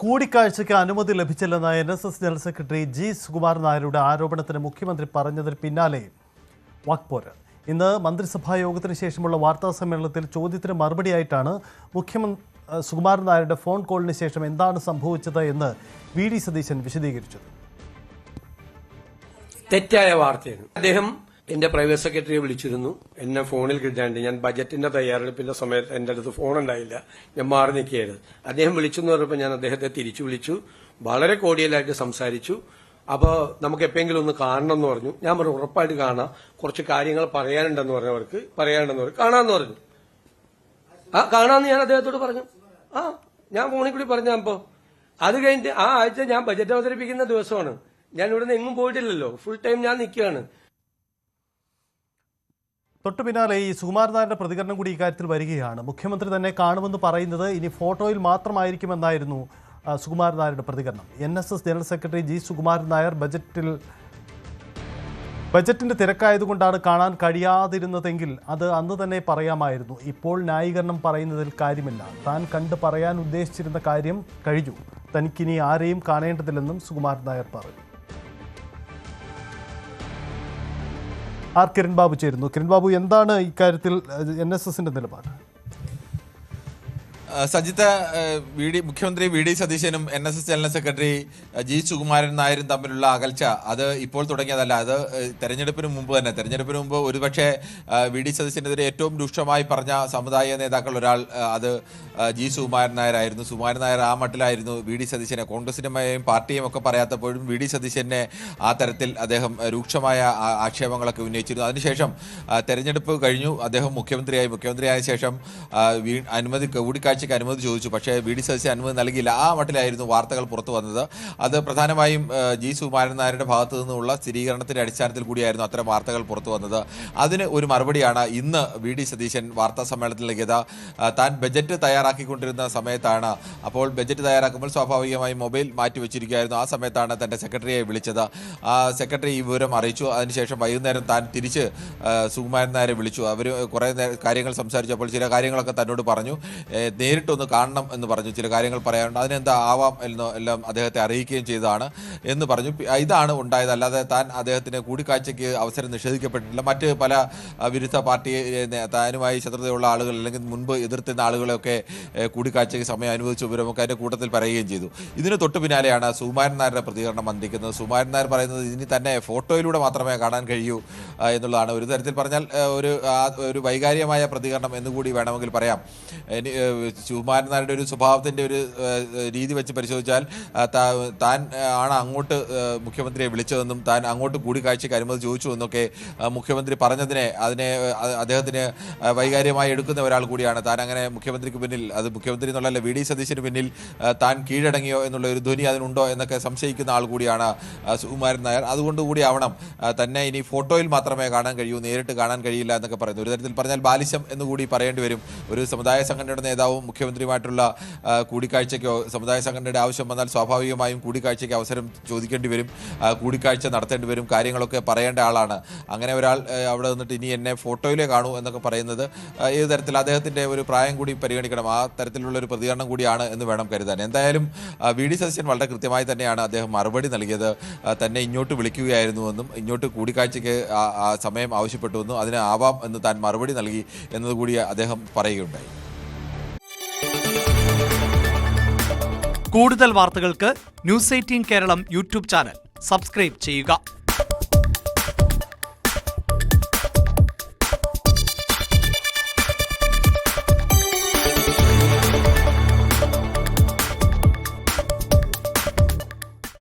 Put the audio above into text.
കൂടിക്കാഴ്ചയ്ക്ക് അനുമതി ലഭിച്ചില്ലെന്ന NSS general secretary G Sukumar നായരുടെ ആരോപണത്തിന് മുഖ്യമന്ത്രി പറഞ്ഞതിന് പിന്നാലെ വാക്പോര്. ഇന്ന് മന്ത്രിസഭാ യോഗത്തിന് ശേഷമുള്ള വാർത്താ സമ്മേളനത്തിൽ ചോദ്യത്തിന് മറുപടിയായിട്ടാണ് മുഖ്യമന്ത്രി സുകുമാരൻ നായരുടെ ഫോൺ കോളിന് ശേഷം എന്താണ് സംഭവിച്ചത് എന്ന് VD സതീശൻ വിശദീകരിച്ചത്. തെറ്റായ വാർത്തയാണ്. അദ്ദേഹം എന്റെ പ്രൈവറ്റ് സെക്രട്ടറിയെ വിളിച്ചിരുന്നു. എന്നെ ഫോണിൽ കിട്ടാണ്ട് ഞാൻ ബജറ്റിന്റെ തയ്യാറെടുപ്പിന്റെ സമയത്ത് എന്റെ അടുത്ത് ഫോൺ ഉണ്ടായില്ല, ഞാൻ മാറി നിൽക്കുകയായിരുന്നു. അദ്ദേഹം വിളിച്ചെന്ന് പറഞ്ഞപ്പോൾ ഞാൻ അദ്ദേഹത്തെ തിരിച്ചു വിളിച്ചു, വളരെ കോടിയലായിട്ട് സംസാരിച്ചു. അപ്പോൾ നമുക്ക് എപ്പോഴെങ്കിലും ഒന്ന് കാണണം എന്ന് പറഞ്ഞു. ഞാൻ പറഞ്ഞു ഉറപ്പായിട്ട് കാണാം, കുറച്ച് കാര്യങ്ങൾ പറയാനുണ്ടെന്ന് പറഞ്ഞവർക്ക് കാണാമെന്ന് പറഞ്ഞു. കാണാമെന്ന് ഞാൻ അദ്ദേഹത്തോട് പറഞ്ഞു. ഞാൻ ഫോണിൽ കൂടി പറഞ്ഞപ്പോ അത് കഴിഞ്ഞിട്ട് ആ ആഴ്ച ഞാൻ ബജറ്റ് അവതരിപ്പിക്കുന്ന ദിവസമാണ്. ഞാൻ ഇവിടുന്ന് എങ്ങും പോയിട്ടില്ലല്ലോ, ഫുൾ ടൈം ഞാൻ നിൽക്കുകയാണ്. തൊട്ടു പിന്നാലെ ഈ സുകുമാരൻ നായരുടെ പ്രതികരണം കൂടി ഇക്കാര്യത്തിൽ വരികയാണ്. മുഖ്യമന്ത്രി തന്നെ കാണുമെന്ന് പറയുന്നത് ഇനി ഫോട്ടോയിൽ മാത്രമായിരിക്കുമെന്നായിരുന്നു സുകുമാരൻ നായരുടെ പ്രതികരണം. NSS general secretary G Sukumaran Nair ബജറ്റിന്റെ തിരക്കായതുകൊണ്ടാണ് കാണാൻ കഴിയാതിരുന്നതെങ്കിൽ അത് അന്ന് തന്നെ പറയാമായിരുന്നു. ഇപ്പോൾ ന്യായീകരണം പറയുന്നതിൽ കാര്യമില്ല. താൻ കണ്ട് പറയാൻ ഉദ്ദേശിച്ചിരുന്ന കാര്യം കഴിഞ്ഞു. തനിക്കിനി ആരെയും കാണേണ്ടതില്ലെന്നും സുകുമാരൻ നായർ പറഞ്ഞു. കിരൺ ബാബു ചേരുന്നു. കിരൺ ബാബു, എന്താണ് ഇക്കാര്യത്തിൽ NSSന്റെ നിലപാട്? സജിത്ത്, മുഖ്യമന്ത്രി VD സതീശനും NSS general secretary G Sukumaran നായരും തമ്മിലുള്ള അകൽച്ച അത് ഇപ്പോൾ തുടങ്ങിയതല്ല. അത് തെരഞ്ഞെടുപ്പിന് മുമ്പ് ഒരുപക്ഷെ VD സതീശനെതിരെ ഏറ്റവും രൂക്ഷമായി പറഞ്ഞ സമുദായ നേതാക്കൾ ഒരാൾ അത് ജി സുകുമാരൻ നായരായിരുന്നു. സുകുമാരൻ നായർ ആ മട്ടിലായിരുന്നു VD സതീശനെ, കോൺഗ്രസിനുമായും പാർട്ടിയും ഒക്കെ പറയാത്തപ്പോഴും VD സതീശനെ ആ തരത്തിൽ അദ്ദേഹം രൂക്ഷമായ ആക്ഷേപങ്ങളൊക്കെ ഉന്നയിച്ചിരുന്നു. അതിനുശേഷം തെരഞ്ഞെടുപ്പ് കഴിഞ്ഞു, അദ്ദേഹം മുഖ്യമന്ത്രിയായ ശേഷം കൂടിക്കാഴ്ച അനുമതി ചോദിച്ചു. പക്ഷേ VD സതീശൻ അനുമതി നൽകിയില്ല. ആ മട്ടിലായിരുന്നു വാർത്തകൾ പുറത്തു വന്നത്. അത് പ്രധാനമായും ജി സുകുമാരൻ നായരുടെ ഭാഗത്തു നിന്നുള്ള സ്ഥിരീകരണത്തിന്റെ അടിസ്ഥാനത്തിൽ കൂടിയായിരുന്നു അത്തരം വാർത്തകൾ പുറത്തു വന്നത്. അതിന് ഒരു മറുപടിയാണ് ഇന്ന് VD സതീശൻ വാർത്താ സമ്മേളനത്തിൽ നൽകിയത്. താൻ ബജറ്റ് തയ്യാറാക്കിക്കൊണ്ടിരുന്ന സമയത്താണ്, അപ്പോൾ ബജറ്റ് തയ്യാറാക്കുമ്പോൾ സ്വാഭാവികമായും മൊബൈൽ മാറ്റിവെച്ചിരിക്കുകയായിരുന്നു. ആ സമയത്താണ് തന്റെ സെക്രട്ടറിയെ വിളിച്ചത്. ആ സെക്രട്ടറി ഈ വിവരം അറിയിച്ചു. അതിനുശേഷം വൈകുന്നേരം താൻ തിരിച്ച് സുകുമാരൻ നായരെ വിളിച്ചു. അവർ കുറേ കാര്യങ്ങൾ സംസാരിച്ചപ്പോൾ ചില കാര്യങ്ങളൊക്കെ തന്നോട് പറഞ്ഞു. നേരിട്ടൊന്ന് കാണണം എന്ന് പറഞ്ഞു, ചില കാര്യങ്ങൾ പറയാനുണ്ട്, അതിനെന്താ ആവാം എല്ലാം അദ്ദേഹത്തെ അറിയിക്കുകയും ചെയ്തതാണ് എന്ന് പറഞ്ഞു. ഇതാണ് ഉണ്ടായത്. അല്ലാതെ താൻ അദ്ദേഹത്തിന് കൂടിക്കാഴ്ചയ്ക്ക് അവസരം നിഷേധിക്കപ്പെട്ടിട്ടില്ല. മറ്റ് പല വിരുദ്ധ പാർട്ടി താനുമായി ശത്രുതയുള്ള ആളുകൾ അല്ലെങ്കിൽ മുൻപ് എതിർത്തിരുന്ന ആളുകളെയൊക്കെ കൂടിക്കാഴ്ചയ്ക്ക് സമയം അനുവദിച്ച വിവരമൊക്കെ അതിൻ്റെ കൂട്ടത്തിൽ പറയുകയും ചെയ്തു. ഇതിന് തൊട്ടു പിന്നാലെയാണ് സുകുമാരൻ നായരുടെ പ്രതികരണം വന്നിരിക്കുന്നത്. സുകുമാരൻ നായർ പറയുന്നത് ഇനി തന്നെ ഫോട്ടോയിലൂടെ മാത്രമേ കാണാൻ കഴിയൂ എന്നുള്ളതാണ്. ഒരു തരത്തിൽ പറഞ്ഞാൽ ഒരു വൈകാരികമായ പ്രതികരണം എന്നുകൂടി വേണമെങ്കിൽ പറയാം. സുകുമാരൻ നായരുടെ ഒരു സ്വഭാവത്തിൻ്റെ ഒരു രീതി വെച്ച് പരിശോധിച്ചാൽ താൻ ആണ് അങ്ങോട്ട് മുഖ്യമന്ത്രിയെ വിളിച്ചതെന്നും താൻ അങ്ങോട്ട് കൂടിക്കാഴ്ചയ്ക്ക് അനുമതി ചോദിച്ചു എന്നൊക്കെ മുഖ്യമന്ത്രി പറഞ്ഞതിനെ അദ്ദേഹത്തിന് വൈകാര്യമായി എടുക്കുന്ന ഒരാൾ കൂടിയാണ് താൻ. അങ്ങനെ മുഖ്യമന്ത്രിക്ക് പിന്നിൽ, അത് മുഖ്യമന്ത്രി എന്നുള്ളതല്ല VD സതീശന് പിന്നിൽ താൻ കീഴടങ്ങിയോ എന്നുള്ള ഒരു ധ്വനി അതിനുണ്ടോ എന്നൊക്കെ സംശയിക്കുന്ന ആൾ കൂടിയാണ് സുകുമാരൻ നായർ. അതുകൊണ്ടുകൂടി ആവണം തന്നെ ഇനി ഫോട്ടോയിൽ മാത്രമേ കാണാൻ കഴിയൂ, നേരിട്ട് കാണാൻ കഴിയില്ല എന്നൊക്കെ പറയുന്നു. ഒരു തരത്തിൽ പറഞ്ഞാൽ ബാലിശം എന്നുകൂടി പറയേണ്ടി വരും. ഒരു സമുദായ സംഘടനയുടെ നേതാവും മുഖ്യമന്ത്രിയുമായിട്ടുള്ള കൂടിക്കാഴ്ചയ്ക്കോ സമുദായ സംഘടനയുടെ ആവശ്യം വന്നാൽ സ്വാഭാവികമായും കൂടിക്കാഴ്ചയ്ക്ക് അവസരം ചോദിക്കേണ്ടി വരും, കൂടിക്കാഴ്ച നടത്തേണ്ടി വരും, കാര്യങ്ങളൊക്കെ പറയേണ്ട ആളാണ്. അങ്ങനെ ഒരാൾ അവിടെ നിന്നിട്ട് ഇനി എന്നെ ഫോട്ടോയിലേ കാണൂ എന്നൊക്കെ പറയുന്നത് ഏത് തരത്തിൽ അദ്ദേഹത്തിൻ്റെ ഒരു പ്രായം കൂടി പരിഗണിക്കണം. ആ തരത്തിലുള്ള ഒരു പ്രതികരണം കൂടിയാണ് എന്ന് വേണം കരുതാൻ. എന്തായാലും VD സതീശൻ വളരെ കൃത്യമായി തന്നെയാണ് അദ്ദേഹം മറുപടി നൽകിയത്. തന്നെ ഇങ്ങോട്ട് വിളിക്കുകയായിരുന്നുവെന്നും ഇങ്ങോട്ട് കൂടിക്കാഴ്ചയ്ക്ക് സമയം ആവശ്യപ്പെട്ടുവെന്നും അതിന് ആവാം എന്ന് താൻ മറുപടി നൽകി എന്നതുകൂടി അദ്ദേഹം പറയുകയുണ്ടായി. കൂടുതൽ വാർത്തകൾക്ക് News 18 Keralam YouTube channel subscribe ചെയ്യുക.